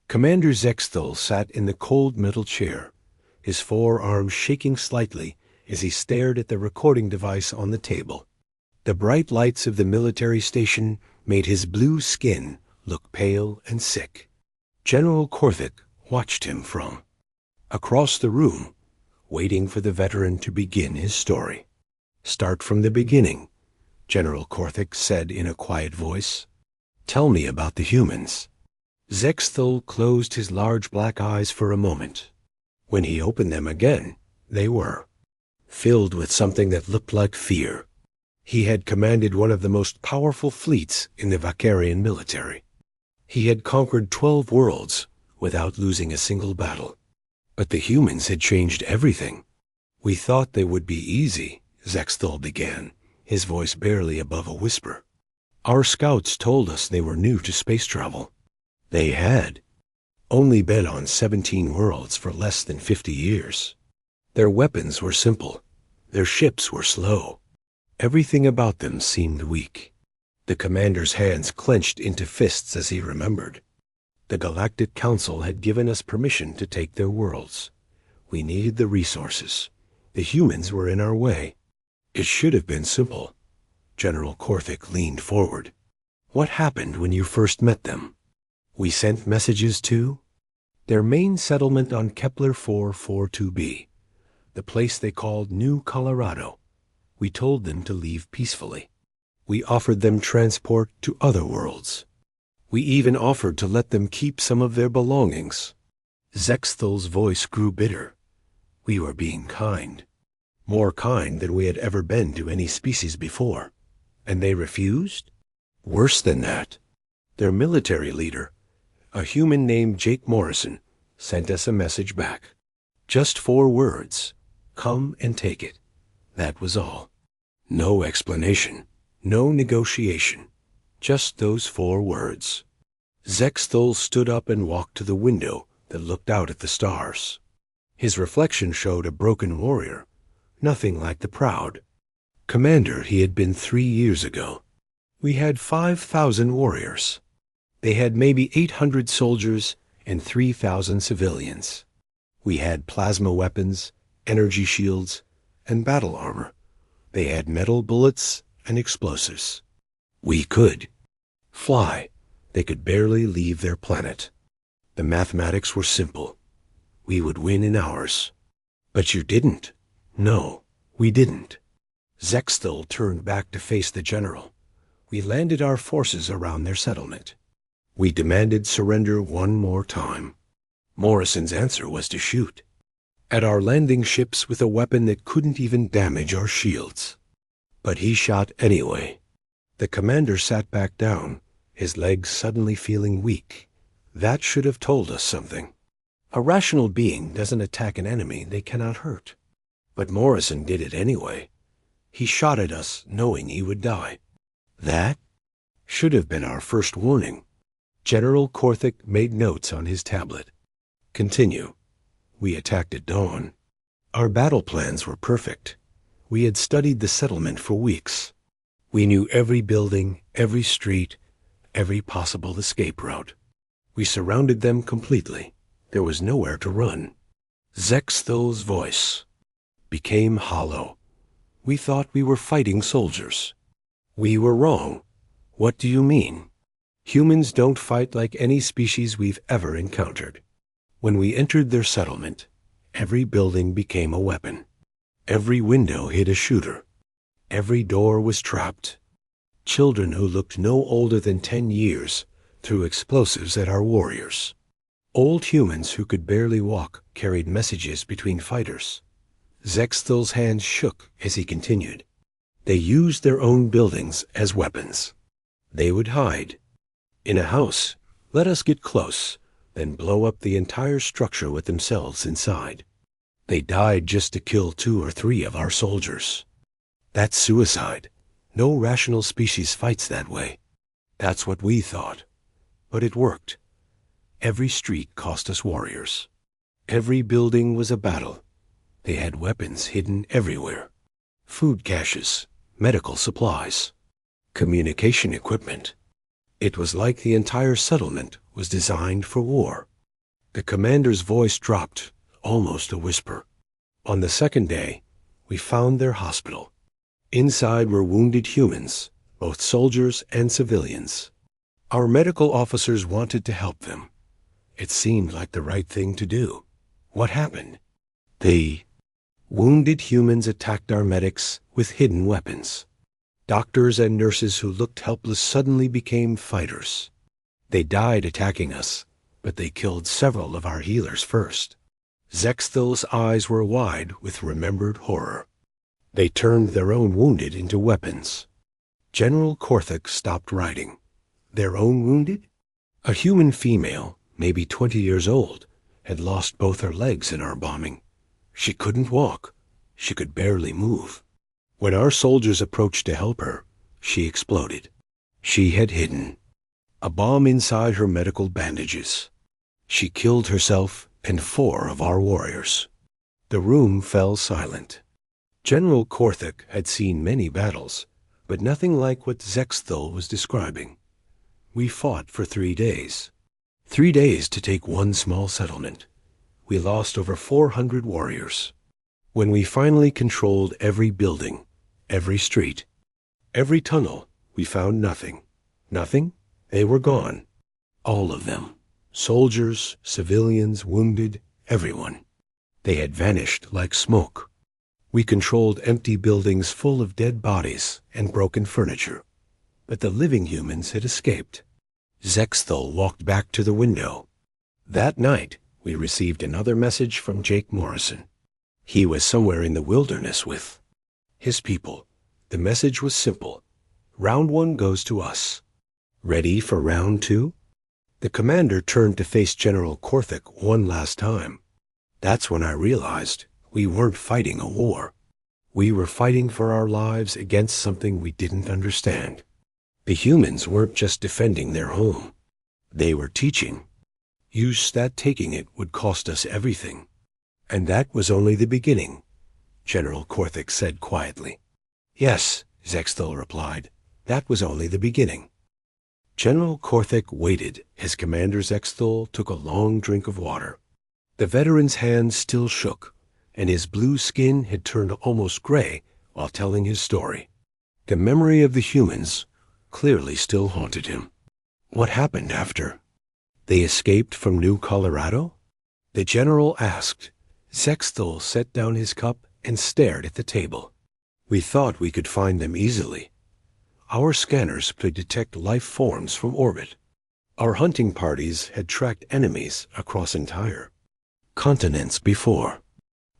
Commander Zexthal sat in the cold metal chair, his forearms shaking slightly as he stared at the recording device on the table. The bright lights of the military station made his blue skin look pale and sick. General Korthik watched him from across the room, waiting for the veteran to begin his story. "Start from the beginning," General Korthik said in a quiet voice. "Tell me about the humans." Zexthal closed his large black eyes for a moment. When he opened them again, they were filled with something that looked like fear. He had commanded one of the most powerful fleets in the Vakarian military. He had conquered 12 worlds without losing a single battle. But the humans had changed everything. "We thought they would be easy," Zexthal began, his voice barely above a whisper. "Our scouts told us they were new to space travel. They had only been on 17 worlds for less than 50 years. Their weapons were simple. Their ships were slow. Everything about them seemed weak." The commander's hands clenched into fists as he remembered. "The Galactic Council had given us permission to take their worlds. We needed the resources. The humans were in our way. It should have been simple." General Korthik leaned forward. "What happened when you first met them?" "We sent messages to their main settlement on Kepler 442b, the place they called New Colorado. We told them to leave peacefully. We offered them transport to other worlds. We even offered to let them keep some of their belongings." Zexthal's voice grew bitter. "We were being kind. More kind than we had ever been to any species before. And they refused? Worse than that. Their military leader, a human named Jake Morrison, sent us a message back. Just 4 words. Come and take it. That was all. No explanation. No negotiation. Just those 4 words." Zexthal stood up and walked to the window that looked out at the stars. His reflection showed a broken warrior, nothing like the proud commander he had been 3 years ago. "We had 5,000 warriors. They had maybe 800 soldiers and 3,000 civilians. We had plasma weapons, energy shields, and battle armor. They had metal bullets and explosives. We could fly. They could barely leave their planet. The mathematics were simple. We would win in hours. But you didn't." "No, we didn't." Zexthal turned back to face the general. "We landed our forces around their settlement. We demanded surrender one more time. Morrison's answer was to shoot at our landing ships with a weapon that couldn't even damage our shields. But he shot anyway." The commander sat back down, his legs suddenly feeling weak. That should have told us something. A rational being doesn't attack an enemy they cannot hurt. But Morrison did it anyway. He shot at us knowing he would die. That should have been our first warning. General Korthik made notes on his tablet. "Continue. We attacked at dawn. Our battle plans were perfect. We had studied the settlement for weeks. We knew every building, every street, every possible escape route. We surrounded them completely. There was nowhere to run." Zexthal's voice became hollow. "We thought we were fighting soldiers." "We were wrong." "What do you mean?" "Humans don't fight like any species we've ever encountered. When we entered their settlement, every building became a weapon. Every window hid a shooter. Every door was trapped. Children who looked no older than 10 years threw explosives at our warriors. Old humans who could barely walk carried messages between fighters." Zexthal's hands shook as he continued. "They used their own buildings as weapons. They would hide in a house, let us get close, then blow up the entire structure with themselves inside. They died just to kill 2 or 3 of our soldiers. That's suicide. No rational species fights that way. That's what we thought. But it worked. Every street cost us warriors. Every building was a battle. They had weapons hidden everywhere. Food caches, medical supplies, communication equipment. It was like the entire settlement was designed for war. The commander's voice dropped, almost a whisper. On the second day, we found their hospital. Inside were wounded humans, both soldiers and civilians. Our medical officers wanted to help them. It seemed like the right thing to do. What happened? The wounded humans attacked our medics with hidden weapons. Doctors and nurses who looked helpless suddenly became fighters. They died attacking us, but they killed several of our healers first. Zexthil's eyes were wide with remembered horror. They turned their own wounded into weapons. General Korthik stopped writing. Their own wounded? A human female, maybe 20 years old, had lost both her legs in our bombing. She couldn't walk. She could barely move. When our soldiers approached to help her, she exploded. She had hidden a bomb inside her medical bandages. She killed herself and 4 of our warriors. The room fell silent. General Korthik had seen many battles, but nothing like what Zexthil was describing. We fought for 3 days. 3 days to take one small settlement. We lost over 400 warriors. When we finally controlled every building, every street, every tunnel, we found nothing. Nothing? They were gone. All of them. Soldiers, civilians, wounded, everyone. They had vanished like smoke. We controlled empty buildings full of dead bodies and broken furniture. But the living humans had escaped. Zexthil walked back to the window. That night, we received another message from Jake Morrison. He was somewhere in the wilderness with his people. The message was simple. Round 1 goes to us. Ready for round 2? The commander turned to face General Korthik one last time. That's when I realized we weren't fighting a war. We were fighting for our lives against something we didn't understand. The humans weren't just defending their home. They were teaching. Use that taking it would cost us everything. And that was only the beginning, General Korthik said quietly. Yes, Zexthil replied. That was only the beginning. General Korthik waited as Commander Zexthil took a long drink of water. The veteran's hand still shook, and his blue skin had turned almost gray while telling his story. The memory of the humans clearly still haunted him. What happened after? They escaped from New Colorado? The general asked. Zexthil set down his cup and stared at the table. We thought we could find them easily. Our scanners could detect life forms from orbit. Our hunting parties had tracked enemies across entire continents before.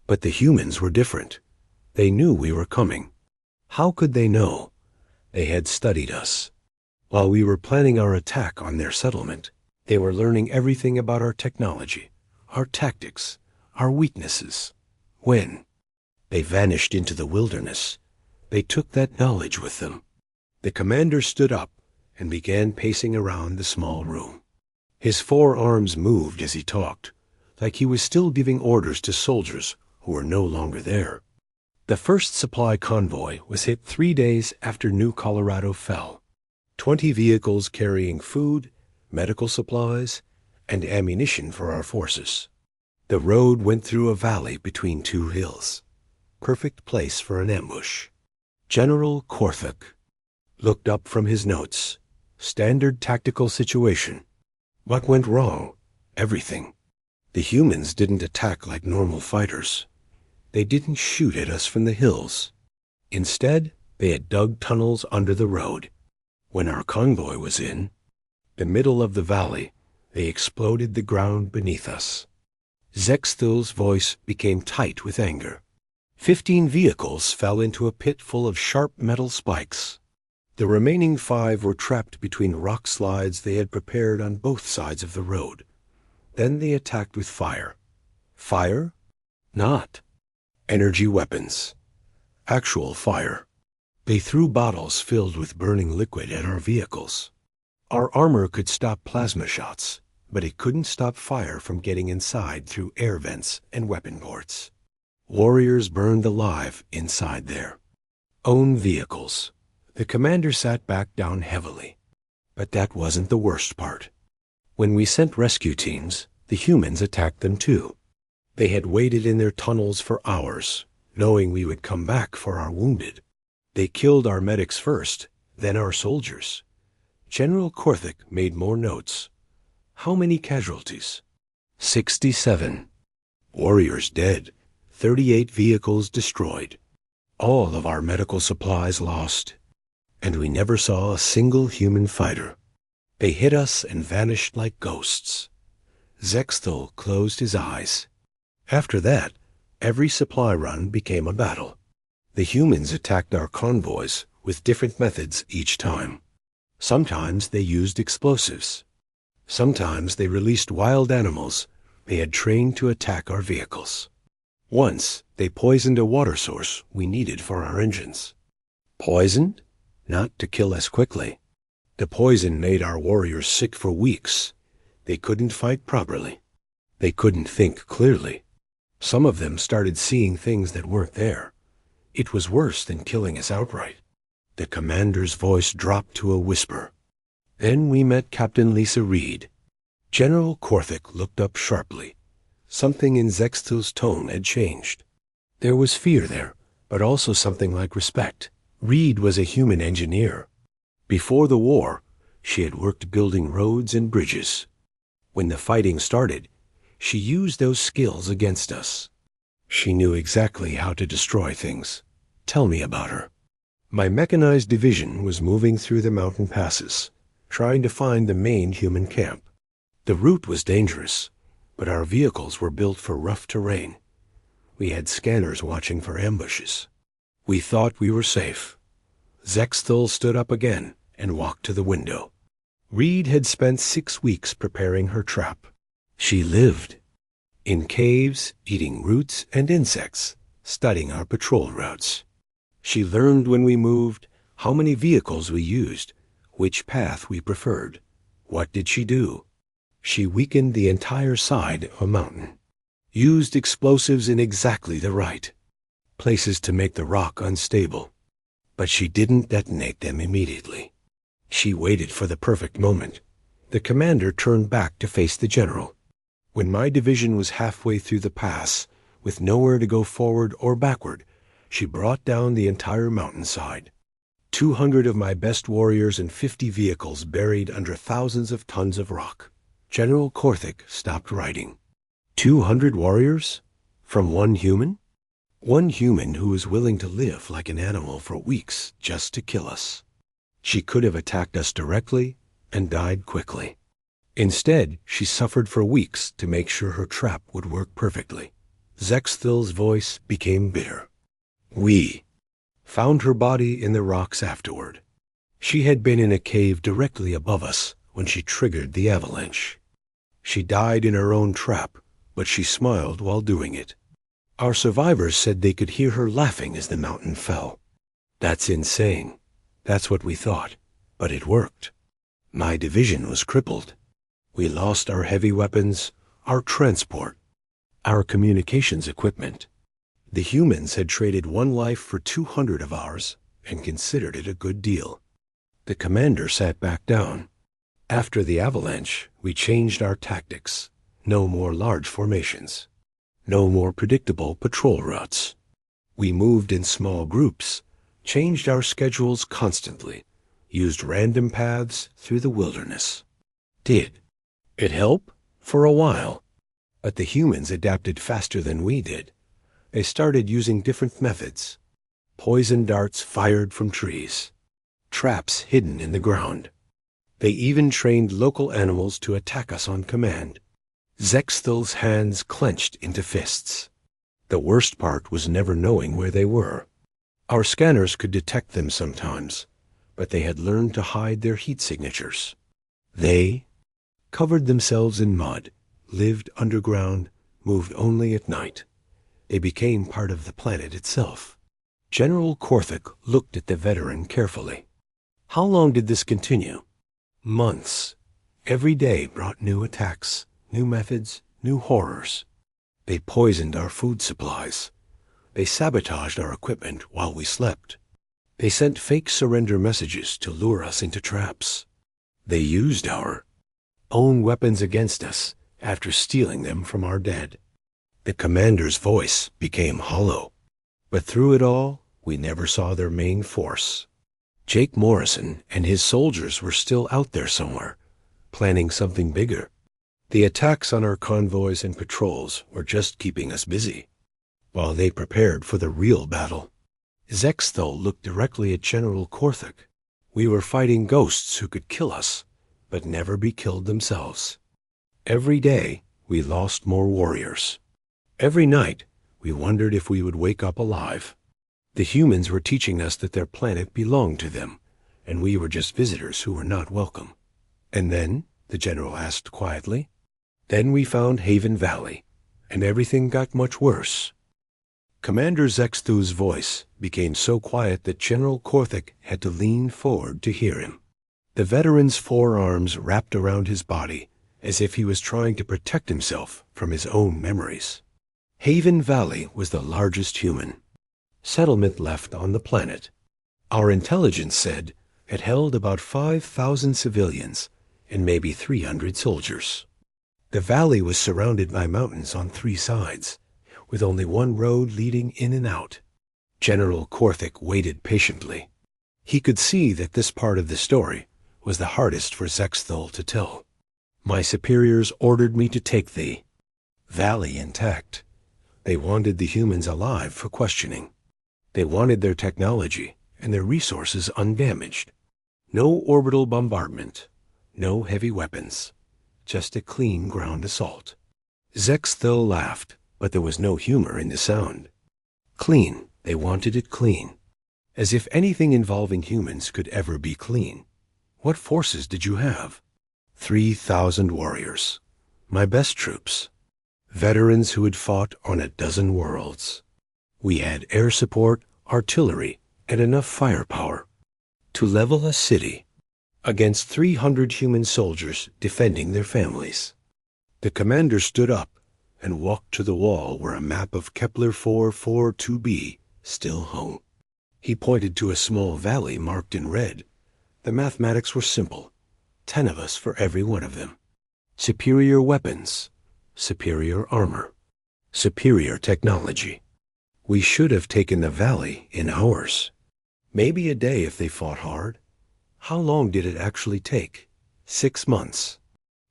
But the humans were different. They knew we were coming. How could they know? They had studied us. While we were planning our attack on their settlement, they were learning everything about our technology, our tactics, our weaknesses. When they vanished into the wilderness, they took that knowledge with them. The commander stood up and began pacing around the small room. His 4 arms moved as he talked, like he was still giving orders to soldiers who were no longer there. The first supply convoy was hit 3 days after New Colorado fell. 20 vehicles carrying food, medical supplies, and ammunition for our forces. The road went through a valley between 2 hills. Perfect place for an ambush. General Korthik looked up from his notes. Standard tactical situation. What went wrong? Everything. The humans didn't attack like normal fighters. They didn't shoot at us from the hills. Instead, they had dug tunnels under the road. When our convoy was in the middle of the valley, they exploded the ground beneath us. Zexthil's voice became tight with anger. 15 vehicles fell into a pit full of sharp metal spikes. The remaining 5 were trapped between rock slides they had prepared on both sides of the road. Then they attacked with fire. Fire? Not energy weapons. Actual fire. They threw bottles filled with burning liquid at our vehicles. Our armor could stop plasma shots, but it couldn't stop fire from getting inside through air vents and weapon ports. Warriors burned alive inside their own vehicles. The commander sat back down heavily. But that wasn't the worst part. When we sent rescue teams, The humans attacked them too. They had waited in their tunnels for hours, knowing we would come back for our wounded. They killed our medics first, then our soldiers. General Korthik made more notes. How many casualties? 67. Warriors dead. 38 vehicles destroyed. All of our medical supplies lost. And we never saw a single human fighter. They hit us and vanished like ghosts. Zexthal closed his eyes. After that, every supply run became a battle. The humans attacked our convoys with different methods each time. Sometimes they used explosives. Sometimes they released wild animals they had trained to attack our vehicles. Once, they poisoned a water source we needed for our engines. Poisoned? Not to kill us quickly. The poison made our warriors sick for weeks. They couldn't fight properly. They couldn't think clearly. Some of them started seeing things that weren't there. It was worse than killing us outright. The commander's voice dropped to a whisper. Then we met Captain Lisa Reed. General Korthik looked up sharply. Something in Zexthal's tone had changed. There was fear there, but also something like respect. Reed was a human engineer. Before the war, she had worked building roads and bridges. When the fighting started, she used those skills against us. She knew exactly how to destroy things. Tell me about her. My mechanized division was moving through the mountain passes, trying to find the main human camp. The route was dangerous, but our vehicles were built for rough terrain. We had scanners watching for ambushes. We thought we were safe. Zexthal stood up again and walked to the window. Reed had spent 6 weeks preparing her trap. She lived in caves, eating roots and insects, studying our patrol routes. She learned when we moved, how many vehicles we used, which path we preferred. What did she do? She weakened the entire side of a mountain, used explosives in exactly the right places to make the rock unstable. But she didn't detonate them immediately. She waited for the perfect moment. The commander turned back to face the general. When my division was halfway through the pass, with nowhere to go forward or backward, she brought down the entire mountainside. 200 of my best warriors and 50 vehicles buried under thousands of tons of rock. General Korthik stopped writing. 200 warriors? From one human? One human who was willing to live like an animal for weeks just to kill us. She could have attacked us directly and died quickly. Instead, she suffered for weeks to make sure her trap would work perfectly. Zexthal's voice became bitter. We found her body in the rocks afterward. She had been in a cave directly above us when she triggered the avalanche. She died in her own trap, but she smiled while doing it. Our survivors said they could hear her laughing as the mountain fell. That's insane. That's what we thought, but it worked. My division was crippled. We lost our heavy weapons, our transport, our communications equipment. The humans had traded one life for 200 of ours and considered it a good deal. The commander sat back down. After the avalanche, we changed our tactics. No more large formations. No more predictable patrol routes. We moved in small groups, changed our schedules constantly, used random paths through the wilderness. Did it help? For a while. But the humans adapted faster than we did. They started using different methods. Poison darts fired from trees. Traps hidden in the ground. They even trained local animals to attack us on command. Zexthal's hands clenched into fists. The worst part was never knowing where they were. Our scanners could detect them sometimes, but they had learned to hide their heat signatures. They covered themselves in mud, lived underground, moved only at night. They became part of the planet itself. General Korthik looked at the veteran carefully. How long did this continue? Months. Every day brought new attacks, new methods, new horrors. They poisoned our food supplies. They sabotaged our equipment while we slept. They sent fake surrender messages to lure us into traps. They used our own weapons against us, after stealing them from our dead. The commander's voice became hollow, but through it all, we never saw their main force. Jake Morrison and his soldiers were still out there somewhere, planning something bigger. The attacks on our convoys and patrols were just keeping us busy, while they prepared for the real battle. Zexthel looked directly at General Korthik. We were fighting ghosts who could kill us, but never be killed themselves. Every day, we lost more warriors. Every night, we wondered if we would wake up alive. The humans were teaching us that their planet belonged to them, and we were just visitors who were not welcome. And then, the general asked quietly, then we found Haven Valley, and everything got much worse. Commander Zexthu's voice became so quiet that General Korthik had to lean forward to hear him. The veteran's forearms wrapped around his body, as if he was trying to protect himself from his own memories. Haven Valley was the largest human settlement left on the planet. Our intelligence said it held about 5,000 civilians and maybe 300 soldiers. The valley was surrounded by mountains on 3 sides, with only one road leading in and out. General Korthik waited patiently. He could see that this part of the story was the hardest for Zexthel to tell. My superiors ordered me to take the valley intact. They wanted the humans alive for questioning. They wanted their technology and their resources undamaged. No orbital bombardment, no heavy weapons, just a clean ground assault. Zexthel laughed, but there was no humor in the sound. Clean, they wanted it clean. As if anything involving humans could ever be clean. What forces did you have? 3,000 warriors. My best troops. Veterans who had fought on a dozen worlds. We had air support, artillery, and enough firepower to level a city against 300 human soldiers defending their families. The commander stood up and walked to the wall where a map of Kepler 442b still hung. He pointed to a small valley marked in red. The mathematics were simple. 10 of us for every one of them. Superior weapons, superior armor, superior technology. We should have taken the valley in hours. Maybe a day if they fought hard. How long did it actually take? 6 months.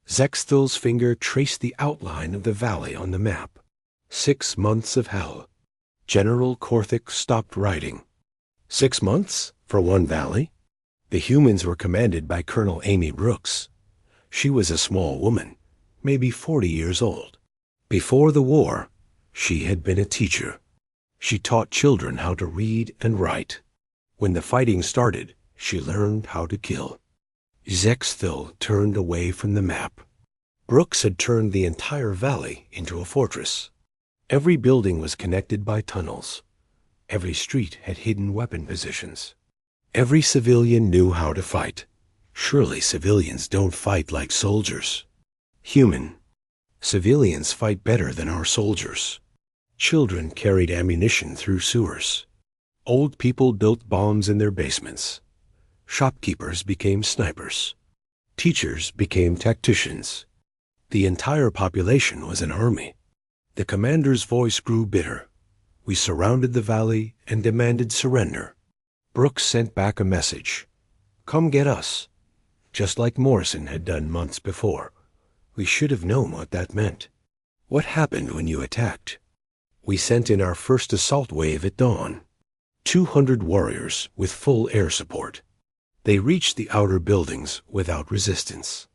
Zexthel's finger traced the outline of the valley on the map. 6 months of hell. General Korthik stopped writing. 6 months for one valley? The humans were commanded by Colonel Amy Brooks. She was a small woman, maybe 40 years old. Before the war, she had been a teacher. She taught children how to read and write. When the fighting started, she learned how to kill. Zexthel turned away from the map. Brooks had turned the entire valley into a fortress. Every building was connected by tunnels. Every street had hidden weapon positions. Every civilian knew how to fight. Surely civilians don't fight like soldiers. Human. Civilians fight better than our soldiers. Children carried ammunition through sewers. Old people built bombs in their basements. Shopkeepers became snipers. Teachers became tacticians. The entire population was an army. The commander's voice grew bitter. We surrounded the valley and demanded surrender. Brooks sent back a message. Come get us. Just like Morrison had done months before. We should have known what that meant. What happened when you attacked? We sent in our first assault wave at dawn. 200 warriors with full air support. They reached the outer buildings without resistance.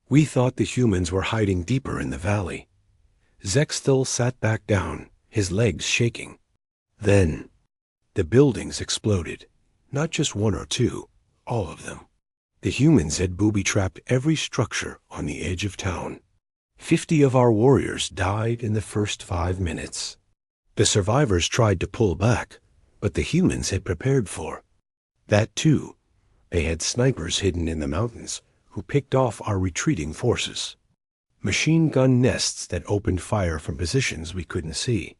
We thought the humans were hiding deeper in the valley. Zexthel sat back down, his legs shaking. Then, the buildings exploded. Not just one or two, all of them. The humans had booby-trapped every structure on the edge of town. 50 of our warriors died in the first 5 minutes. The survivors tried to pull back, but the humans had prepared for that too. They had snipers hidden in the mountains who picked off our retreating forces. Machine gun nests that opened fire from positions we couldn't see.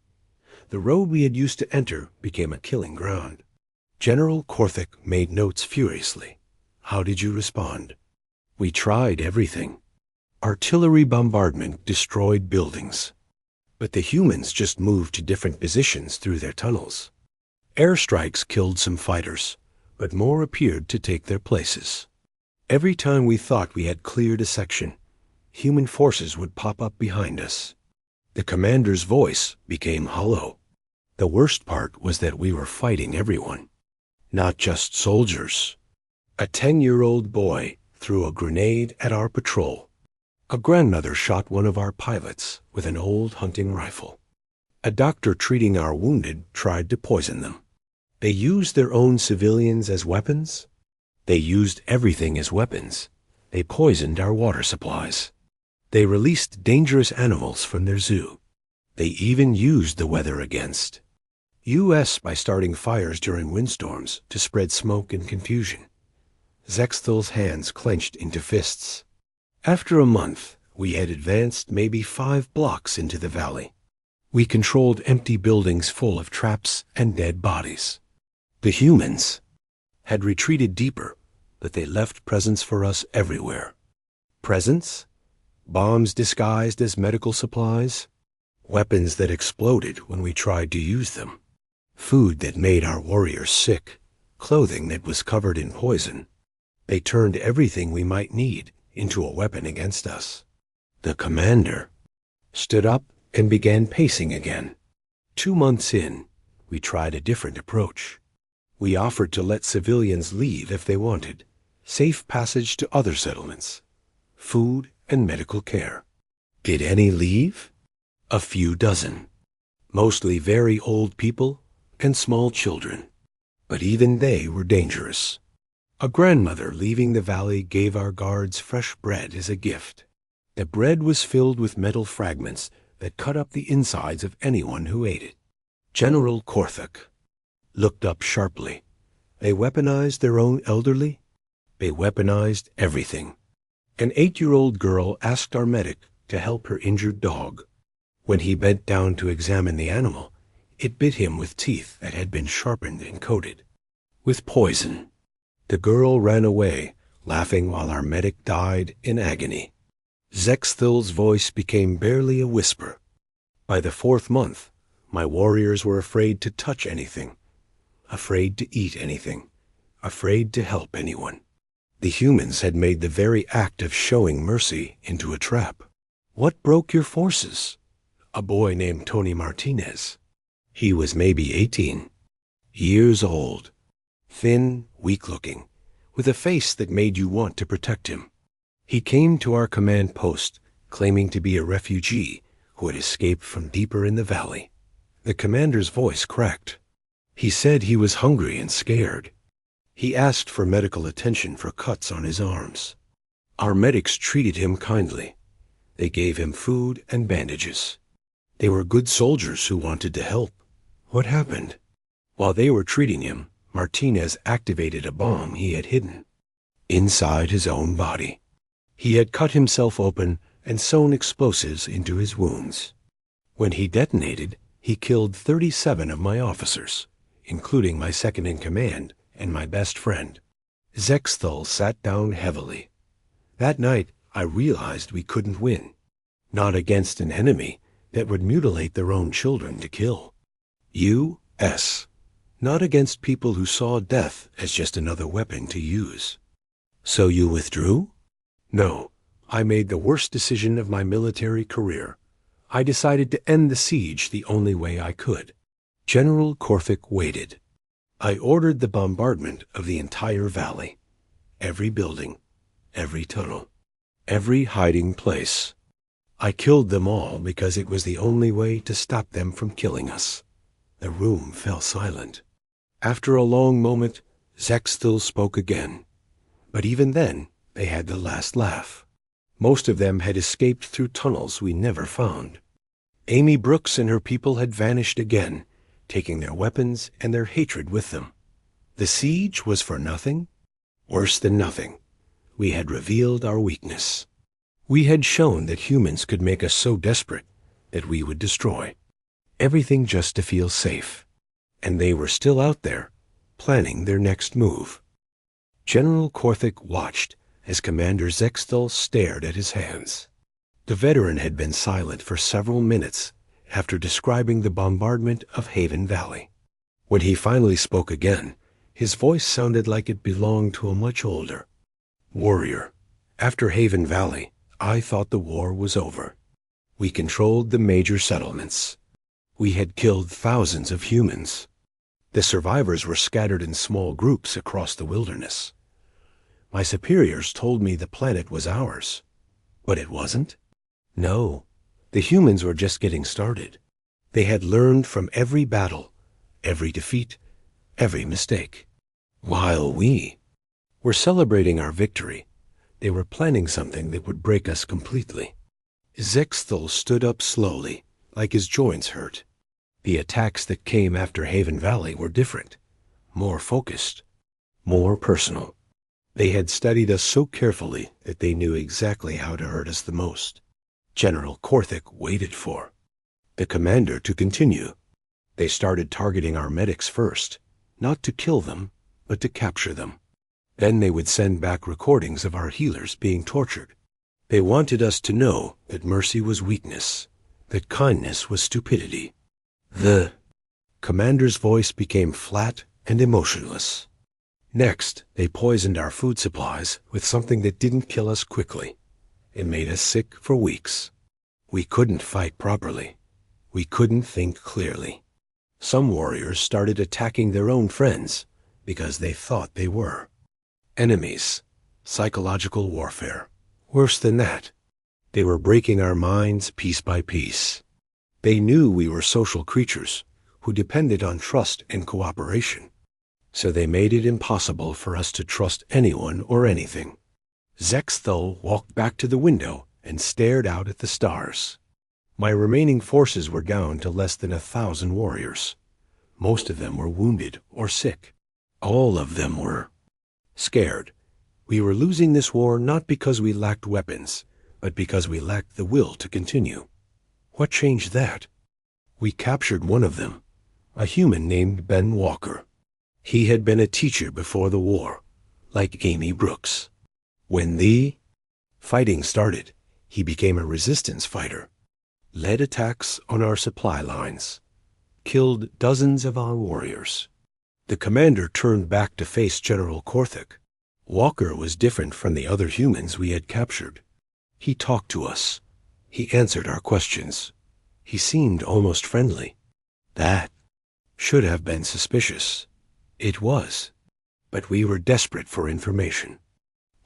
The road we had used to enter became a killing ground. General Korthik made notes furiously. How did you respond? We tried everything. Artillery bombardment destroyed buildings, but the humans just moved to different positions through their tunnels. Airstrikes killed some fighters, but more appeared to take their places. Every time we thought we had cleared a section, human forces would pop up behind us. The commander's voice became hollow. The worst part was that we were fighting everyone, not just soldiers. A 10-year-old boy threw a grenade at our patrol. A grandmother shot one of our pilots with an old hunting rifle. A doctor treating our wounded tried to poison them. They used their own civilians as weapons. They used everything as weapons. They poisoned our water supplies. They released dangerous animals from their zoo. They even used the weather against us by starting fires during windstorms to spread smoke and confusion. Zexthel's hands clenched into fists. After a month, we had advanced maybe 5 blocks into the valley. We controlled empty buildings full of traps and dead bodies. The humans had retreated deeper, but they left presents for us everywhere. Presents? Bombs disguised as medical supplies? Weapons that exploded when we tried to use them? Food that made our warriors sick? Clothing that was covered in poison? They turned everything we might need into a weapon against us. The commander stood up and began pacing again. 2 months in, we tried a different approach. We offered to let civilians leave if they wanted, safe passage to other settlements, food and medical care. Did any leave? A few dozen, mostly very old people and small children, but even they were dangerous. A grandmother leaving the valley gave our guards fresh bread as a gift. The bread was filled with metal fragments that cut up the insides of anyone who ate it. General Korthak looked up sharply. They weaponized their own elderly. They weaponized everything. An 8-year-old girl asked our medic to help her injured dog. When he bent down to examine the animal, it bit him with teeth that had been sharpened and coated with poison. The girl ran away, laughing while our medic died in agony. Zexthel's voice became barely a whisper. By the 4th month, my warriors were afraid to touch anything, afraid to eat anything, afraid to help anyone. The humans had made the very act of showing mercy into a trap. What broke your forces? A boy named Tony Martinez. He was maybe 18 years old, thin, weak-looking, with a face that made you want to protect him. He came to our command post, claiming to be a refugee who had escaped from deeper in the valley. The commander's voice cracked. He said he was hungry and scared. He asked for medical attention for cuts on his arms. Our medics treated him kindly. They gave him food and bandages. They were good soldiers who wanted to help. What happened? While they were treating him, Martinez activated a bomb he had hidden inside his own body. He had cut himself open and sewn explosives into his wounds. When he detonated, he killed 37 of my officers, including my second-in-command and my best friend. Zexthel sat down heavily. That night, I realized we couldn't win. Not against an enemy that would mutilate their own children to kill. U.S. Not against people who saw death as just another weapon to use. So you withdrew? No, I made the worst decision of my military career. I decided to end the siege the only way I could. General Korthak waited. I ordered the bombardment of the entire valley. Every building, every tunnel, every hiding place. I killed them all because it was the only way to stop them from killing us. The room fell silent. After a long moment, Zexthel spoke again. But even then, they had the last laugh. Most of them had escaped through tunnels we never found. Amy Brooks and her people had vanished again, taking their weapons and their hatred with them. The siege was for nothing? Worse than nothing. We had revealed our weakness. We had shown that humans could make us so desperate that we would destroy everything just to feel safe. And they were still out there, planning their next move. General Korthak watched as Commander Zexthel stared at his hands. The veteran had been silent for several minutes after describing the bombardment of Haven Valley. When he finally spoke again, his voice sounded like it belonged to a much older warrior. After Haven Valley, I thought the war was over. We controlled the major settlements. We had killed thousands of humans. The survivors were scattered in small groups across the wilderness. My superiors told me the planet was ours. But it wasn't? No, the humans were just getting started. They had learned from every battle, every defeat, every mistake. While we were celebrating our victory, they were planning something that would break us completely. Zexthal stood up slowly, like his joints hurt. The attacks that came after Haven Valley were different, more focused, more personal. They had studied us so carefully that they knew exactly how to hurt us the most. General Korthik waited for the commander to continue. They started targeting our medics first, not to kill them, but to capture them. Then they would send back recordings of our healers being tortured. They wanted us to know that mercy was weakness, that kindness was stupidity. The commander's voice became flat and emotionless. Next, they poisoned our food supplies with something that didn't kill us quickly. It made us sick for weeks. We couldn't fight properly. We couldn't think clearly. Some warriors started attacking their own friends because they thought they were enemies. Psychological warfare. Worse than that, they were breaking our minds piece by piece. They knew we were social creatures who depended on trust and cooperation. So they made it impossible for us to trust anyone or anything. Zexthal walked back to the window and stared out at the stars. My remaining forces were down to less than 1,000 warriors. Most of them were wounded or sick. All of them were scared. We were losing this war not because we lacked weapons, but because we lacked the will to continue. What changed that? We captured one of them, a human named Ben Walker. He had been a teacher before the war, like Amy Brooks. When the fighting started, he became a resistance fighter, led attacks on our supply lines, killed dozens of our warriors. The commander turned back to face General Korthik. Walker was different from the other humans we had captured. He talked to us. He answered our questions. He seemed almost friendly. That should have been suspicious. It was. But we were desperate for information.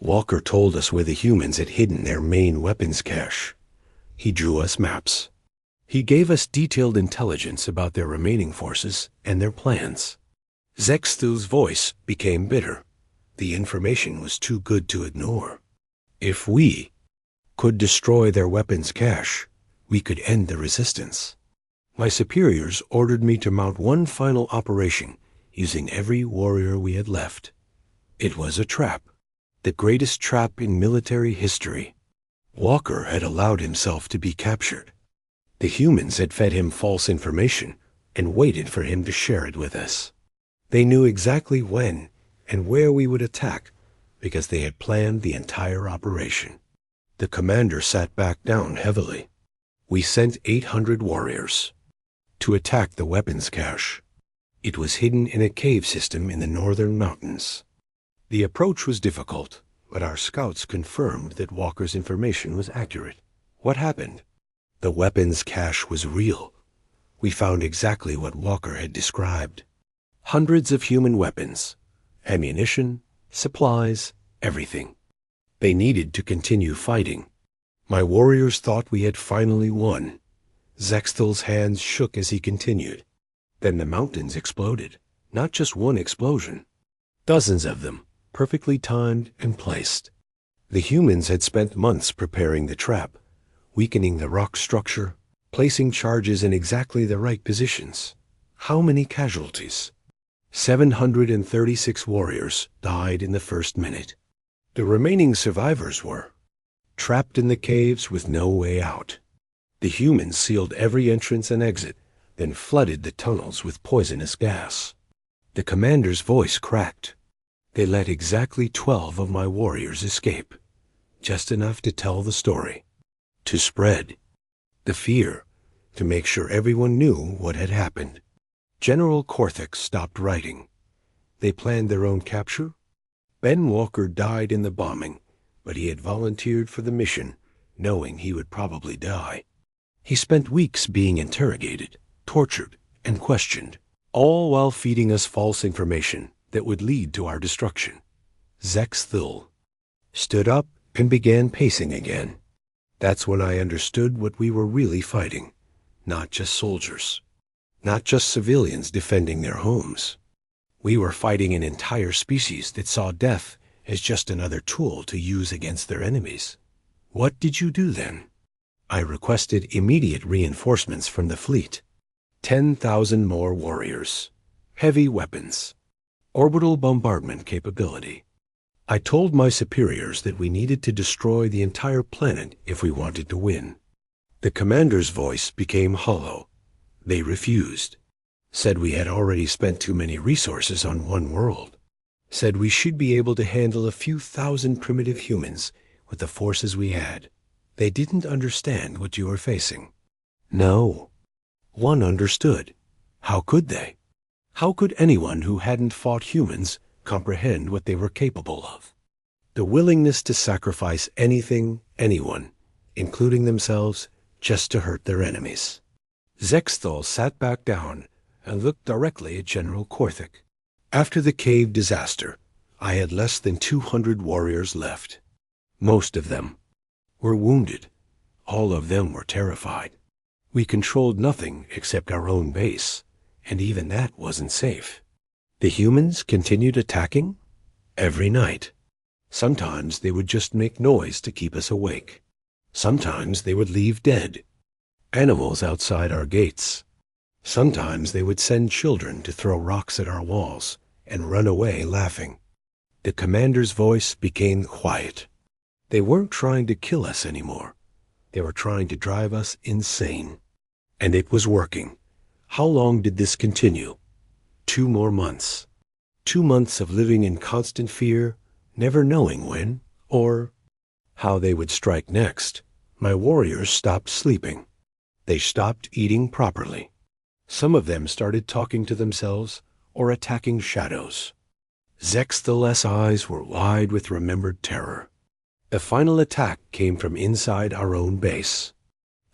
Walker told us where the humans had hidden their main weapons cache. He drew us maps. He gave us detailed intelligence about their remaining forces and their plans. Zexthu's voice became bitter. The information was too good to ignore. If we could destroy their weapons cache, we could end the resistance. My superiors ordered me to mount one final operation using every warrior we had left. It was a trap, the greatest trap in military history. Walker had allowed himself to be captured. The humans had fed him false information and waited for him to share it with us. They knew exactly when and where we would attack because they had planned the entire operation. The commander sat back down heavily. We sent 800 warriors to attack the weapons cache. It was hidden in a cave system in the northern mountains. The approach was difficult, but our scouts confirmed that Walker's information was accurate. What happened? The weapons cache was real. We found exactly what Walker had described. Hundreds of human weapons, ammunition, supplies, everything. They needed to continue fighting. My warriors thought we had finally won. Zexthal's hands shook as he continued. Then the mountains exploded. Not just one explosion. Dozens of them, perfectly timed and placed. The humans had spent months preparing the trap, weakening the rock structure, placing charges in exactly the right positions. How many casualties? 736 warriors died in the first minute. The remaining survivors were trapped in the caves with no way out. The humans sealed every entrance and exit, then flooded the tunnels with poisonous gas. The commander's voice cracked. They let exactly 12 of my warriors escape, just enough to tell the story. to spread the fear, to make sure everyone knew what had happened. General Korthik stopped writing. They planned their own capture. Ben Walker died in the bombing, but he had volunteered for the mission, knowing he would probably die. He spent weeks being interrogated, tortured, and questioned, all while feeding us false information that would lead to our destruction. Zex Thul stood up and began pacing again. That's when I understood what we were really fighting. Not just soldiers. Not just civilians defending their homes. We were fighting an entire species that saw death as just another tool to use against their enemies. What did you do then? I requested immediate reinforcements from the fleet. 10,000 more warriors. Heavy weapons. Orbital bombardment capability. I told my superiors that we needed to destroy the entire planet if we wanted to win. The commander's voice became hollow. They refused. Said we had already spent too many resources on one world. Said we should be able to handle a few thousand primitive humans with the forces we had. They didn't understand what you were facing. No. One understood. How could they? How could anyone who hadn't fought humans comprehend what they were capable of? The willingness to sacrifice anything, anyone, including themselves, just to hurt their enemies. Zexthal sat back down and looked directly at General Korthik. After the cave disaster, I had less than 200 warriors left. Most of them were wounded. All of them were terrified. We controlled nothing except our own base, and even that wasn't safe. The humans continued attacking every night. Sometimes they would just make noise to keep us awake. Sometimes they would leave dead animals outside our gates. Sometimes they would send children to throw rocks at our walls and run away laughing. The commander's voice became quiet. They weren't trying to kill us anymore. They were trying to drive us insane. And it was working. How long did this continue? 2 more months. 2 months of living in constant fear, never knowing when or how they would strike next. My warriors stopped sleeping. They stopped eating properly. Some of them started talking to themselves or attacking shadows. Zexthal's eyes were wide with remembered terror. The final attack came from inside our own base.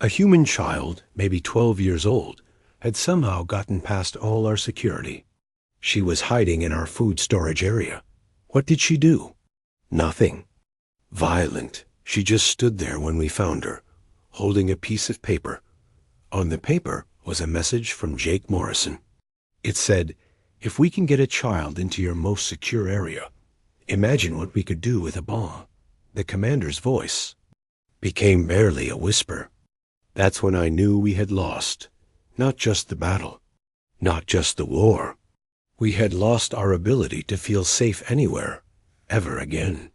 A human child, maybe 12 years old, had somehow gotten past all our security. She was hiding in our food storage area. What did she do? Nothing. Violent. She just stood there when we found her, holding a piece of paper. On the paper was a message from Jake Morrison. It said, "If we can get a child into your most secure area, imagine what we could do with a bomb." The commander's voice became barely a whisper. That's when I knew we had lost. Not just the battle. Not just the war. We had lost our ability to feel safe anywhere, ever again.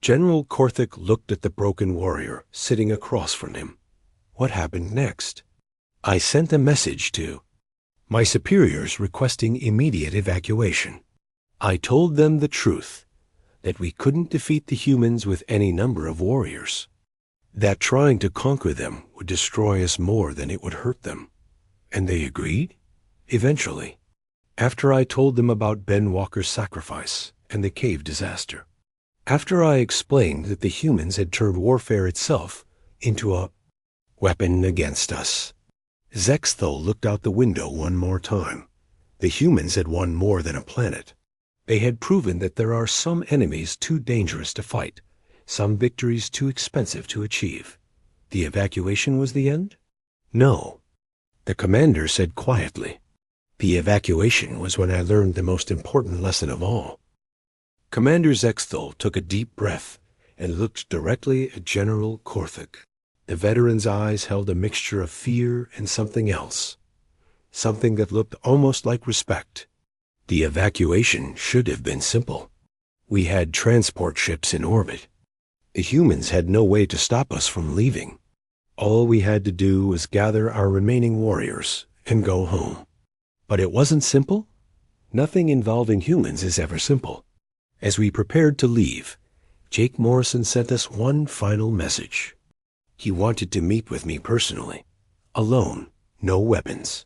General Korthik looked at the broken warrior sitting across from him. What happened next? I sent a message to my superiors requesting immediate evacuation. I told them the truth, that we couldn't defeat the humans with any number of warriors, that trying to conquer them would destroy us more than it would hurt them. And they agreed? Eventually. After I told them about Ben Walker's sacrifice and the cave disaster. After I explained that the humans had turned warfare itself into a weapon against us. Zexthal looked out the window one more time. The humans had won more than a planet. They had proven that there are some enemies too dangerous to fight, some victories too expensive to achieve. The evacuation was the end? No. The commander said quietly. The evacuation was when I learned the most important lesson of all. Commander Zexthal took a deep breath and looked directly at General Korthik. The veteran's eyes held a mixture of fear and something else, something that looked almost like respect. The evacuation should have been simple. We had transport ships in orbit. The humans had no way to stop us from leaving. All we had to do was gather our remaining warriors and go home. But it wasn't simple. Nothing involving humans is ever simple. As we prepared to leave, Jake Morrison sent us one final message. He wanted to meet with me personally. Alone, no weapons.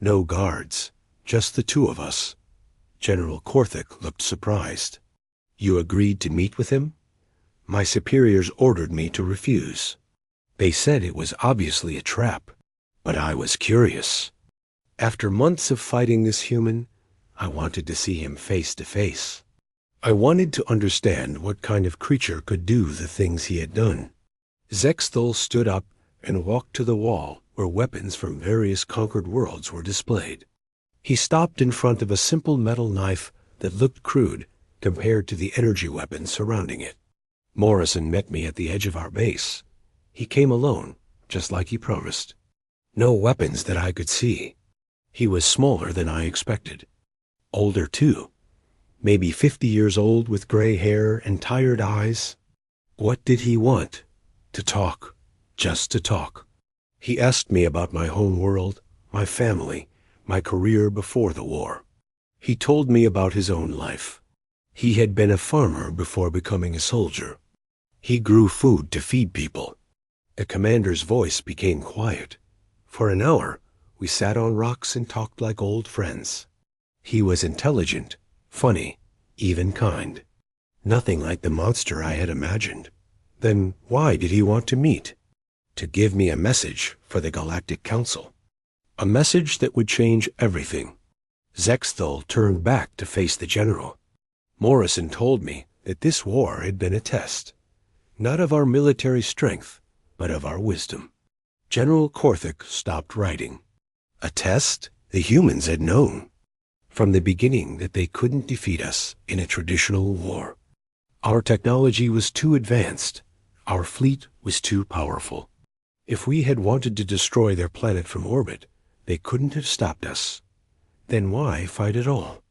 No guards, just the two of us. General Korthik looked surprised. You agreed to meet with him? My superiors ordered me to refuse. They said it was obviously a trap, but I was curious. After months of fighting this human, I wanted to see him face to face. I wanted to understand what kind of creature could do the things he had done. Zexthul stood up and walked to the wall where weapons from various conquered worlds were displayed. He stopped in front of a simple metal knife that looked crude compared to the energy weapons surrounding it. Morrison met me at the edge of our base. He came alone, just like he promised. No weapons that I could see. He was smaller than I expected. Older, too. Maybe 50 years old with gray hair and tired eyes. What did he want? To talk. Just to talk. He asked me about my home world, my family, my career before the war. He told me about his own life. He had been a farmer before becoming a soldier. He grew food to feed people. The commander's voice became quiet. For an hour, we sat on rocks and talked like old friends. He was intelligent, funny, even kind. Nothing like the monster I had imagined. Then why did he want to meet? To give me a message for the Galactic Council. A message that would change everything. Zexthul turned back to face the general. Morrison told me that this war had been a test, not of our military strength, but of our wisdom. General Korthik stopped writing. A test? The humans had known from the beginning that they couldn't defeat us in a traditional war. Our technology was too advanced. Our fleet was too powerful. If we had wanted to destroy their planet from orbit, they couldn't have stopped us. Then why fight at all?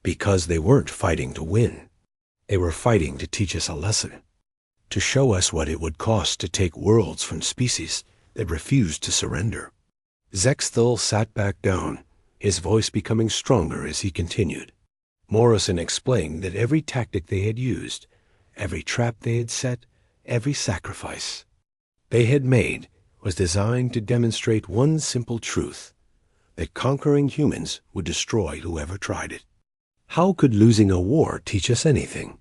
Because they weren't fighting to win. They were fighting to teach us a lesson, to show us what it would cost to take worlds from species that refused to surrender. Zexthul sat back down, his voice becoming stronger as he continued. Morrison explained that every tactic they had used, every trap they had set, every sacrifice they had made was designed to demonstrate one simple truth, that conquering humans would destroy whoever tried it. How could losing a war teach us anything?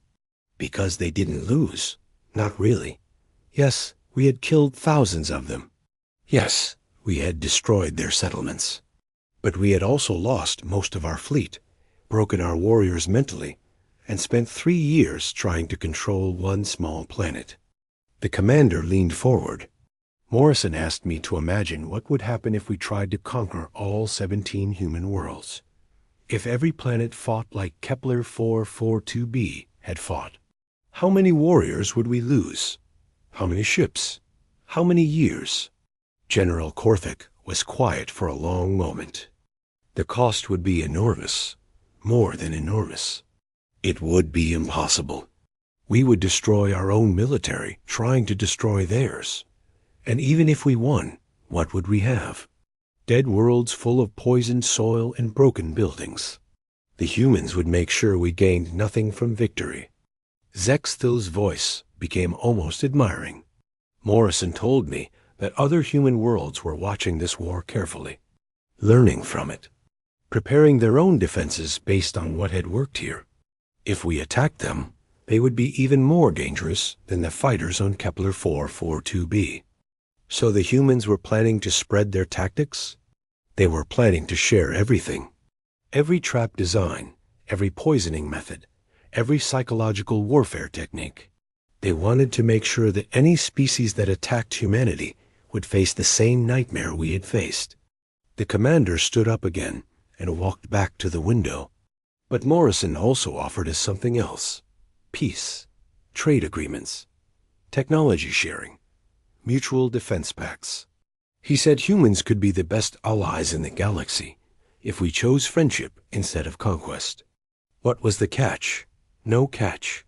Because they didn't lose. Not really. Yes, we had killed thousands of them. Yes, we had destroyed their settlements. But we had also lost most of our fleet, broken our warriors mentally, and spent 3 years trying to control one small planet. The commander leaned forward. Morrison asked me to imagine what would happen if we tried to conquer all 17 human worlds. If every planet fought like Kepler 442b had fought. How many warriors would we lose? How many ships? How many years? General Korthik was quiet for a long moment. The cost would be enormous, more than enormous. It would be impossible. We would destroy our own military trying to destroy theirs. And even if we won, what would we have? Dead worlds full of poisoned soil and broken buildings. The humans would make sure we gained nothing from victory. Zexthul's voice became almost admiring. Morrison told me that other human worlds were watching this war carefully, learning from it, preparing their own defenses based on what had worked here. If we attacked them, they would be even more dangerous than the fighters on Kepler 442b. So the humans were planning to spread their tactics? They were planning to share everything. Every trap design, every poisoning method, every psychological warfare technique. They wanted to make sure that any species that attacked humanity would face the same nightmare we had faced. The commander stood up again and walked back to the window. But Morrison also offered us something else. Peace, trade agreements, technology sharing, mutual defense pacts. He said humans could be the best allies in the galaxy if we chose friendship instead of conquest. What was the catch? No catch.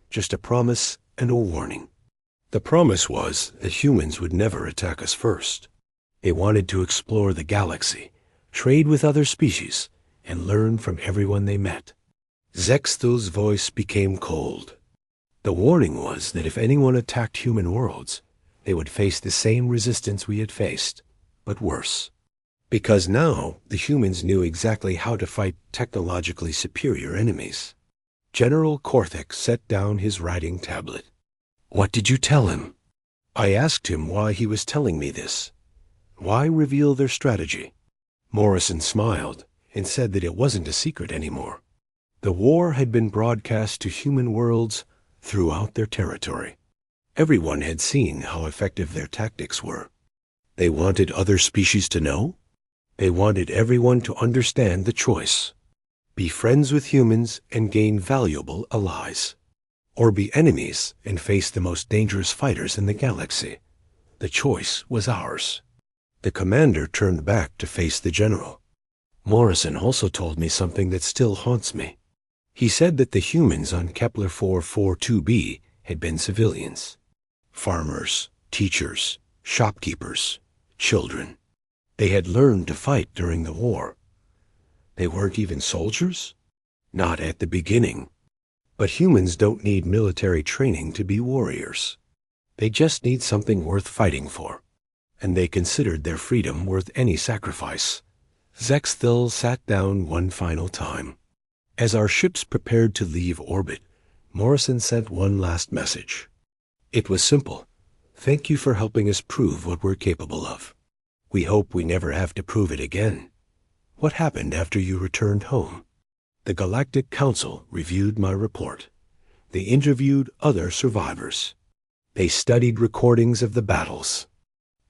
Just a promise and a warning. The promise was that humans would never attack us first. They wanted to explore the galaxy, trade with other species, and learn from everyone they met. Zexthul's voice became cold. The warning was that if anyone attacked human worlds, They would face the same resistance we had faced, but worse. Because now the humans knew exactly how to fight technologically superior enemies. General Korthik set down his writing tablet. "What did you tell him?" I asked him why he was telling me this. Why reveal their strategy? Morrison smiled and said that it wasn't a secret anymore. The war had been broadcast to human worlds throughout their territory. Everyone had seen how effective their tactics were. They wanted other species to know. They wanted everyone to understand the choice. Be friends with humans and gain valuable allies. Or be enemies and face the most dangerous fighters in the galaxy. The choice was ours. The commander turned back to face the general. Morrison also told me something that still haunts me. He said that the humans on Kepler 442b had been civilians. Farmers, teachers, shopkeepers, children. They had learned to fight during the war. They weren't even soldiers? Not at the beginning. But humans don't need military training to be warriors. They just need something worth fighting for. And they considered their freedom worth any sacrifice. Zexthil sat down one final time. As our ships prepared to leave orbit, Morrison sent one last message. It was simple. Thank you for helping us prove what we're capable of. We hope we never have to prove it again. What happened after you returned home? The Galactic Council reviewed my report. They interviewed other survivors. They studied recordings of the battles.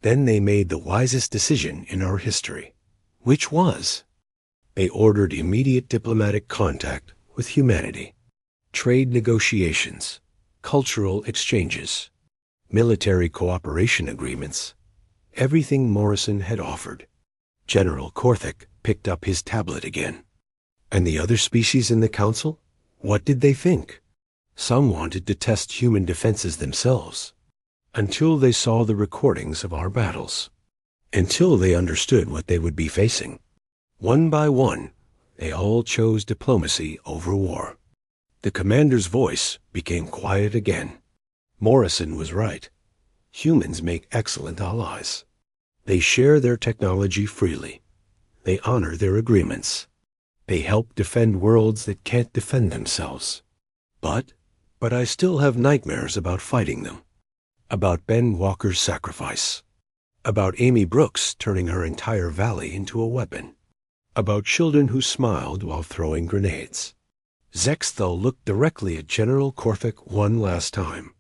Then they made the wisest decision in our history. Which was? They ordered immediate diplomatic contact with humanity. Trade negotiations, cultural exchanges, military cooperation agreements. Everything Morrison had offered. General Korthik picked up his tablet again. And the other species in the council? What did they think? Some wanted to test human defenses themselves. Until they saw the recordings of our battles. Until they understood what they would be facing. One by one, they all chose diplomacy over war. The commander's voice became quiet again. Morrison was right. Humans make excellent allies. They share their technology freely. They honor their agreements. They help defend worlds that can't defend themselves. But I still have nightmares about fighting them. About Ben Walker's sacrifice. About Amy Brooks turning her entire valley into a weapon. About children who smiled while throwing grenades. Zexthel looked directly at General Korthik one last time.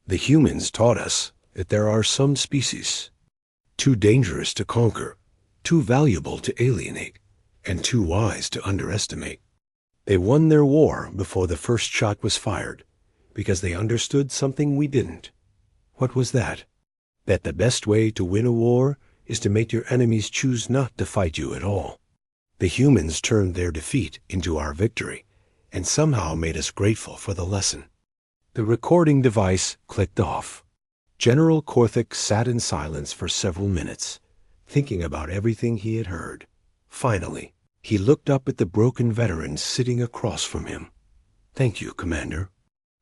The humans taught us that there are some species too dangerous to conquer, too valuable to alienate, and too wise to underestimate. They won their war before the first shot was fired, because they understood something we didn't. What was that? That the best way to win a war is to make your enemies choose not to fight you at all. The humans turned their defeat into our victory, and somehow made us grateful for the lesson. The recording device clicked off. General Korthik sat in silence for several minutes, thinking about everything he had heard. Finally, he looked up at the broken veteran sitting across from him. "Thank you, Commander.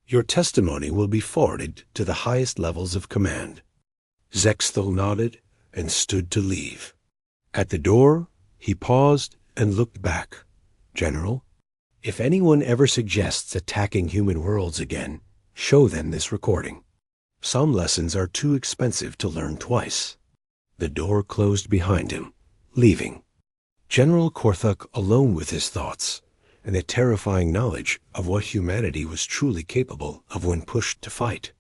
Your testimony will be forwarded to the highest levels of command." Zexthel nodded and stood to leave. At the door, he paused and looked back. "General, if anyone ever suggests attacking human worlds again, show them this recording. Some lessons are too expensive to learn twice." The door closed behind him, leaving General Korthik alone with his thoughts and the terrifying knowledge of what humanity was truly capable of when pushed to fight.